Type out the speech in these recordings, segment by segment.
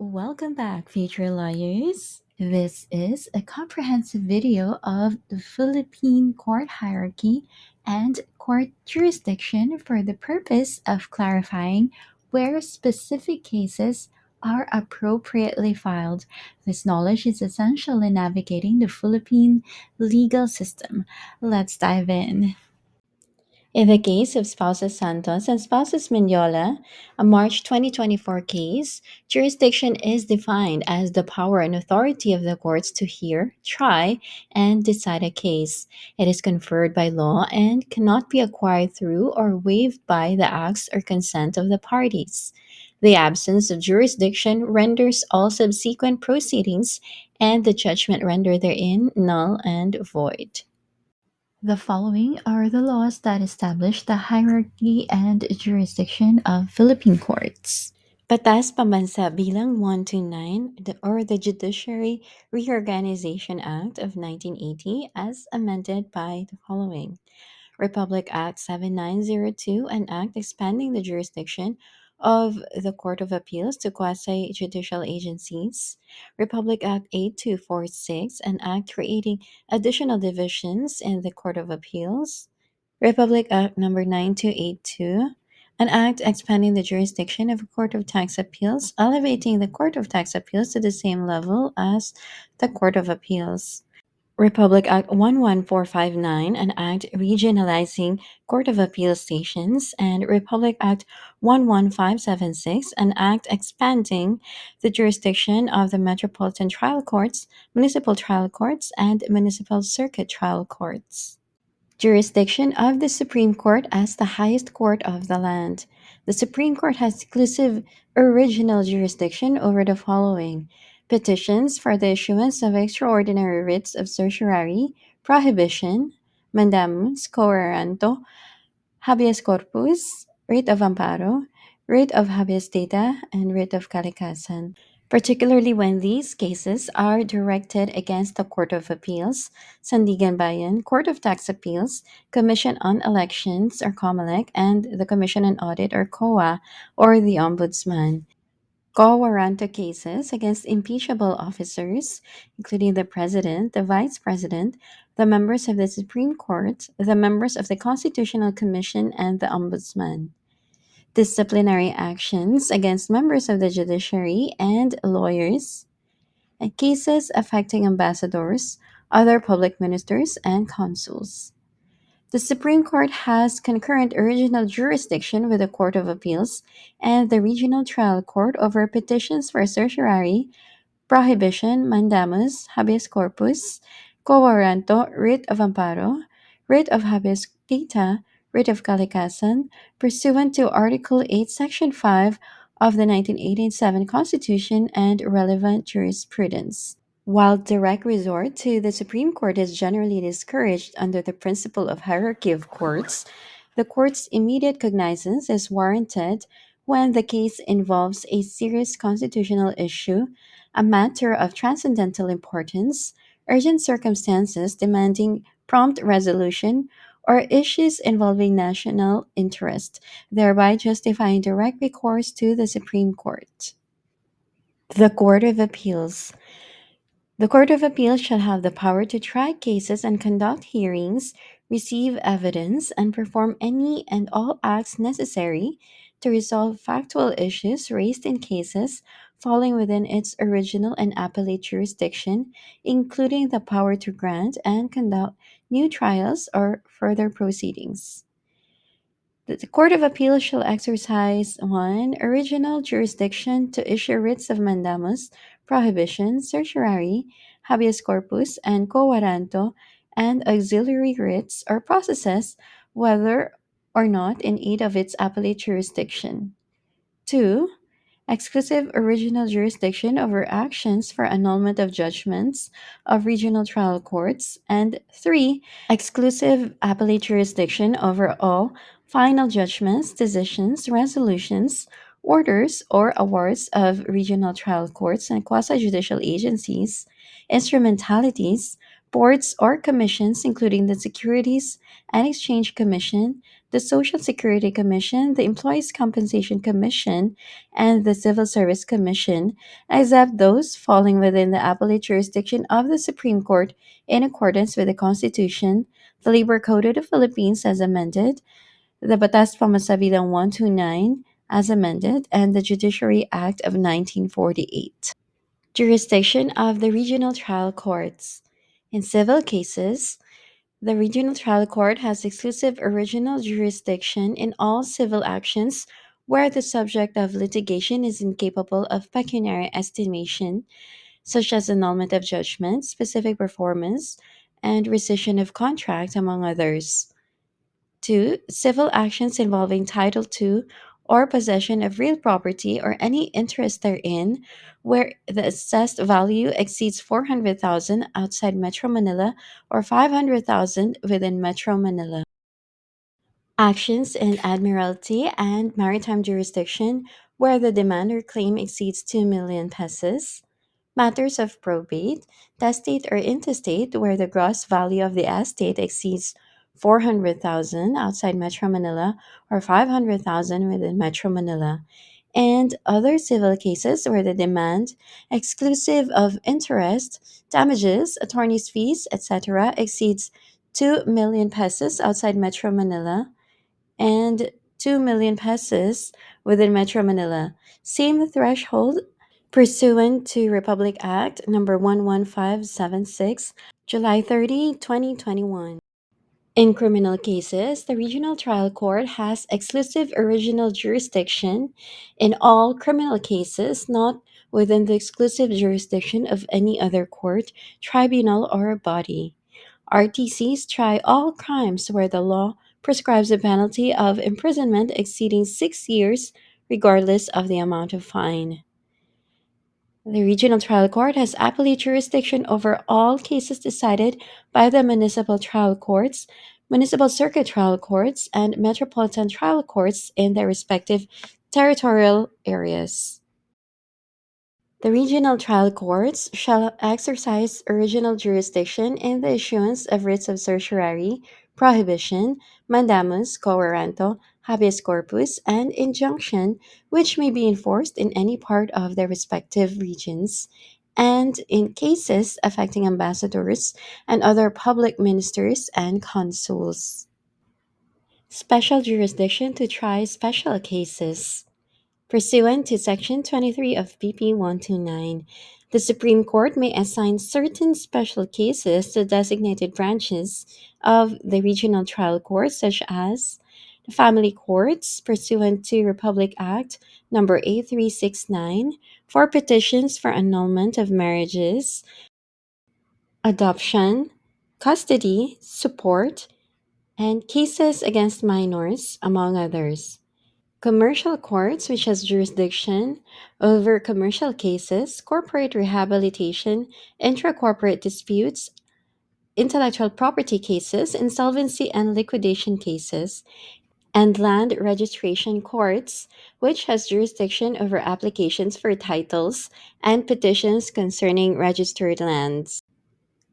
Welcome back, future lawyers. This is a comprehensive video of the Philippine court hierarchy and court jurisdiction for the purpose of clarifying where specific cases are appropriately filed. This knowledge is essential in navigating the Philippine legal system. Let's dive in. In the case of Spouses Santos and Spouses Mignola, a March 2024 case, jurisdiction is defined as the power and authority of the courts to hear, try, and decide a case. It is conferred by law and cannot be acquired through or waived by the acts or consent of the parties. The absence of jurisdiction renders all subsequent proceedings and the judgment rendered therein null and void. The following are the laws that establish the hierarchy and jurisdiction of Philippine courts. Batas Pambansa Bilang 129 or the Judiciary Reorganization Act of 1980 as amended by the following. Republic Act 7902, an act expanding the jurisdiction of the Court of Appeals to quasi judicial agencies. Republic Act 8246, an act creating additional divisions in the Court of Appeals. Republic Act number 9282, an act expanding the jurisdiction of the Court of Tax Appeals, elevating the Court of Tax Appeals to the same level as the Court of Appeals. Republic Act 11459, an act regionalizing Court of Appeal stations, and Republic Act 11576, an act expanding the jurisdiction of the Metropolitan Trial Courts, Municipal Trial Courts, and Municipal Circuit Trial Courts. Jurisdiction of the Supreme Court as the highest court of the land. The Supreme Court has exclusive original jurisdiction over the following: petitions for the issuance of extraordinary writs of certiorari, prohibition, mandamus, coeranto, habeas corpus, writ of amparo, writ of habeas data, and writ of kalikasan, particularly when these cases are directed against the Court of Appeals, Sandigan Bayan, Court of Tax Appeals, Commission on Elections or COMELEC, and the Commission on Audit or COA, or the Ombudsman. Quo warranto cases against impeachable officers, including the President, the Vice President, the members of the Supreme Court, the members of the Constitutional Commission, and the Ombudsman. Disciplinary actions against members of the judiciary and lawyers, and cases affecting ambassadors, other public ministers, and consuls. The Supreme Court has concurrent original jurisdiction with the Court of Appeals and the Regional Trial Court over petitions for certiorari, prohibition, mandamus, habeas corpus, quo warranto, writ of amparo, writ of habeas data, writ of kalikasan, pursuant to Article 8, Section 5 of the 1987 Constitution and relevant jurisprudence. While direct resort to the Supreme Court is generally discouraged under the principle of hierarchy of courts, the court's immediate cognizance is warranted when the case involves a serious constitutional issue, a matter of transcendental importance, urgent circumstances demanding prompt resolution, or issues involving national interest, thereby justifying direct recourse to the Supreme Court. The Court of Appeals. The Court of Appeals shall have the power to try cases and conduct hearings, receive evidence, and perform any and all acts necessary to resolve factual issues raised in cases falling within its original and appellate jurisdiction, including the power to grant and conduct new trials or further proceedings. The Court of Appeal shall exercise 1. Original jurisdiction to issue writs of mandamus, prohibition, certiorari, habeas corpus, and quo warranto, and auxiliary writs or processes, whether or not in aid of its appellate jurisdiction. 2. Exclusive original jurisdiction over actions for annulment of judgments of regional trial courts. And 3. Exclusive appellate jurisdiction over all final judgments, decisions, resolutions, orders, or awards of regional trial courts and quasi judicial agencies, instrumentalities, Boards or commissions, including the Securities and Exchange Commission, the Social Security Commission, the Employees Compensation Commission, and the Civil Service Commission, except those falling within the appellate jurisdiction of the Supreme Court in accordance with the Constitution, the Labor Code of the Philippines as amended, the Batas Pamasabilang 129 as amended, and the Judiciary Act of 1948. Jurisdiction of the Regional Trial Courts. In civil cases, the Regional Trial Court has exclusive original jurisdiction in all civil actions where the subject of litigation is incapable of pecuniary estimation, such as annulment of judgment, specific performance, and rescission of contract, among others. 2. Civil actions involving Title II or possession of real property or any interest therein where the assessed value exceeds 400,000 outside Metro Manila or 500,000 within Metro Manila. Actions in admiralty and maritime jurisdiction where the demand or claim exceeds 2 million pesos. Matters of probate, testate or intestate where the gross value of the estate exceeds 400,000 outside Metro Manila or 500,000 within Metro Manila. And other civil cases where the demand, exclusive of interest, damages, attorney's fees, etc., exceeds 2 million pesos outside Metro Manila and 2 million pesos within Metro Manila. Same threshold pursuant to Republic Act number 11576, July 30, 2021. In criminal cases, the Regional Trial Court has exclusive original jurisdiction in all criminal cases not within the exclusive jurisdiction of any other court, tribunal, or body. RTCs try all crimes where the law prescribes a penalty of imprisonment exceeding 6 years, regardless of the amount of fine. The Regional Trial Court has appellate jurisdiction over all cases decided by the municipal trial courts, municipal circuit trial courts, and metropolitan trial courts in their respective territorial areas. The regional trial courts shall exercise original jurisdiction in the issuance of writs of certiorari, prohibition, mandamus, quo warranto, habeas corpus, and injunction, which may be enforced in any part of their respective regions, and in cases affecting ambassadors and other public ministers and consuls. Special jurisdiction to try special cases. Pursuant to Section 23 of BP 129, the Supreme Court may assign certain special cases to designated branches of the regional trial courts, such as the family courts, pursuant to Republic Act number 8369, for petitions for annulment of marriages, adoption, custody, support, and cases against minors, among others. Commercial courts, which has jurisdiction over commercial cases, corporate rehabilitation, intra-corporate disputes, intellectual property cases, insolvency and liquidation cases, and land registration courts, which has jurisdiction over applications for titles and petitions concerning registered lands.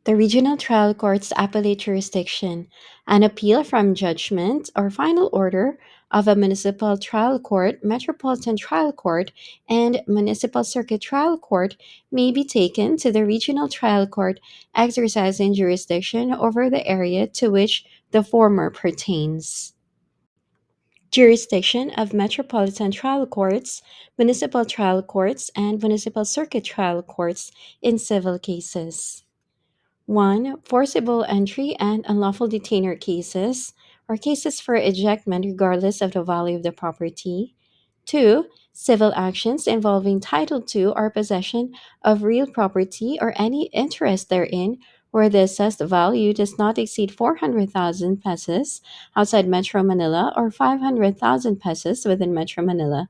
The regional trial court's appellate jurisdiction, an appeal from judgment or final order of a municipal trial court, metropolitan trial court, and municipal circuit trial court may be taken to the regional trial court exercising jurisdiction over the area to which the former pertains. Jurisdiction of metropolitan trial courts, municipal trial courts, and municipal circuit trial courts in civil cases. 1. Forcible entry and unlawful detainer cases, or cases for ejectment regardless of the value of the property. 2. Civil actions involving Title II or possession of real property or any interest therein where the assessed value does not exceed 400,000 pesos outside Metro Manila or 500,000 pesos within Metro Manila.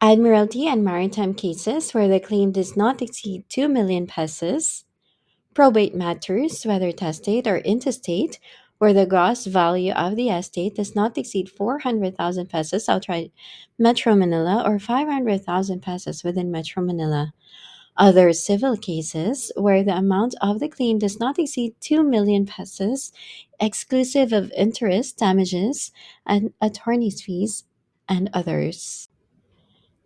Admiralty and maritime cases where the claim does not exceed 2 million pesos. Probate matters, whether testate or intestate, where the gross value of the estate does not exceed 400,000 pesos outside Metro Manila or 500,000 pesos within Metro Manila. Other civil cases where the amount of the claim does not exceed 2 million pesos, exclusive of interest, damages, and attorney's fees, and others.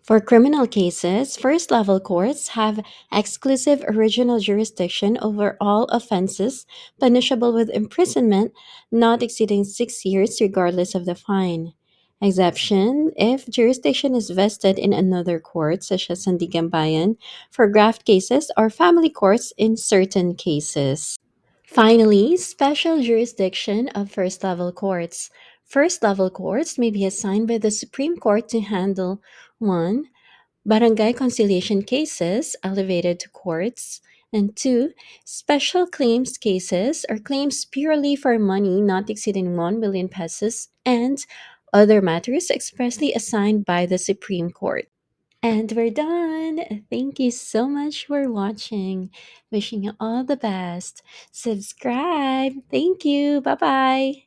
For criminal cases, first level courts have exclusive original jurisdiction over all offenses punishable with imprisonment not exceeding 6 years, regardless of the fine. Exception if jurisdiction is vested in another court, such as Sandiganbayan, for graft cases, or family courts in certain cases. Finally, special jurisdiction of first level courts. First level courts may be assigned by the Supreme Court to handle 1. Barangay conciliation cases elevated to courts, and 2. Special claims cases or claims purely for money not exceeding 1 million pesos, and other matters expressly assigned by the Supreme Court. And we're done. Thank you so much for watching. Wishing you all the best. Subscribe. Thank you. Bye bye.